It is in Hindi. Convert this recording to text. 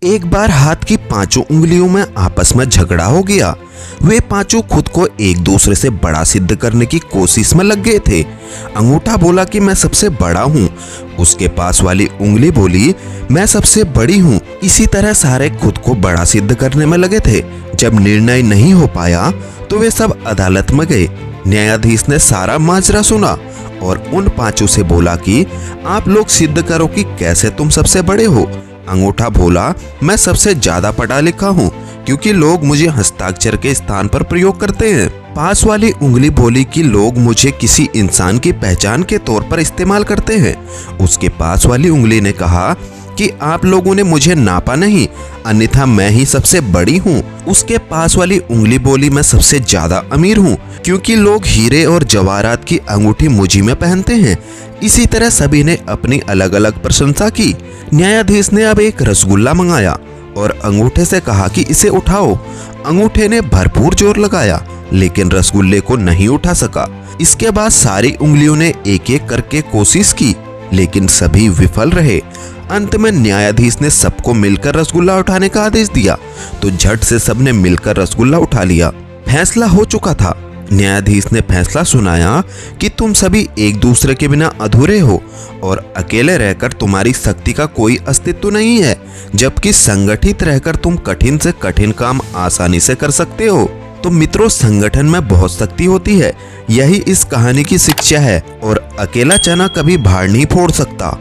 एक बार हाथ की पांचों उंगलियों में आपस में झगड़ा हो गया। वे पांचों खुद को एक दूसरे से बड़ा सिद्ध करने की कोशिश में लग गए थे। अंगूठा बोला कि मैं सबसे बड़ा हूँ। उसके पास वाली उंगली बोली मैं सबसे बड़ी हूँ। इसी तरह सारे खुद को बड़ा सिद्ध करने में लगे थे। जब निर्णय नहीं हो पाया तो वे सब अदालत में गए। न्यायाधीश ने सारा माजरा सुना और उन पांचों से बोला कि आप लोग सिद्ध करो कि कैसे तुम सबसे बड़े हो। अंगूठा बोला मैं सबसे ज्यादा पढ़ा लिखा हूँ क्योंकि लोग मुझे हस्ताक्षर के स्थान पर प्रयोग करते हैं। पास वाली उंगली बोली कि लोग मुझे किसी इंसान की पहचान के तौर पर इस्तेमाल करते हैं। उसके पास वाली उंगली ने कहा कि आप लोगों ने मुझे नापा नहीं, अन्यथा मैं ही सबसे बड़ी हूँ। उसके पास वाली उंगली बोली मैं सबसे ज्यादा अमीर हूँ क्योंकि लोग हीरे और जवाहरात की अंगूठी मुझी में पहनते हैं। इसी तरह सभी ने अपनी अलग अलग प्रशंसा की। न्यायाधीश ने अब एक रसगुल्ला मंगाया और अंगूठे से कहा कि इसे उठाओ। अंगूठे ने भरपूर जोर लगाया लेकिन रसगुल्ले को नहीं उठा सका। इसके बाद सारी उंगलियों ने एक एक करके कोशिश की लेकिन सभी विफल रहे। अंत में न्यायाधीश ने सबको मिलकर रसगुल्ला उठाने का आदेश दिया तो झट से सबने मिलकर रसगुल्ला उठा लिया। फैसला हो चुका था। न्यायाधीश ने फैसला सुनाया कि तुम सभी एक दूसरे के बिना अधूरे हो और अकेले रहकर तुम्हारी शक्ति का कोई अस्तित्व नहीं है, जबकि संगठित रहकर तुम कठिन से कठिन काम आसानी से कर सकते हो। तो मित्रों, संगठन में बहुत शक्ति होती है। यही इस कहानी की शिक्षा है और अकेला चना कभी भार नहीं फोड़ सकता।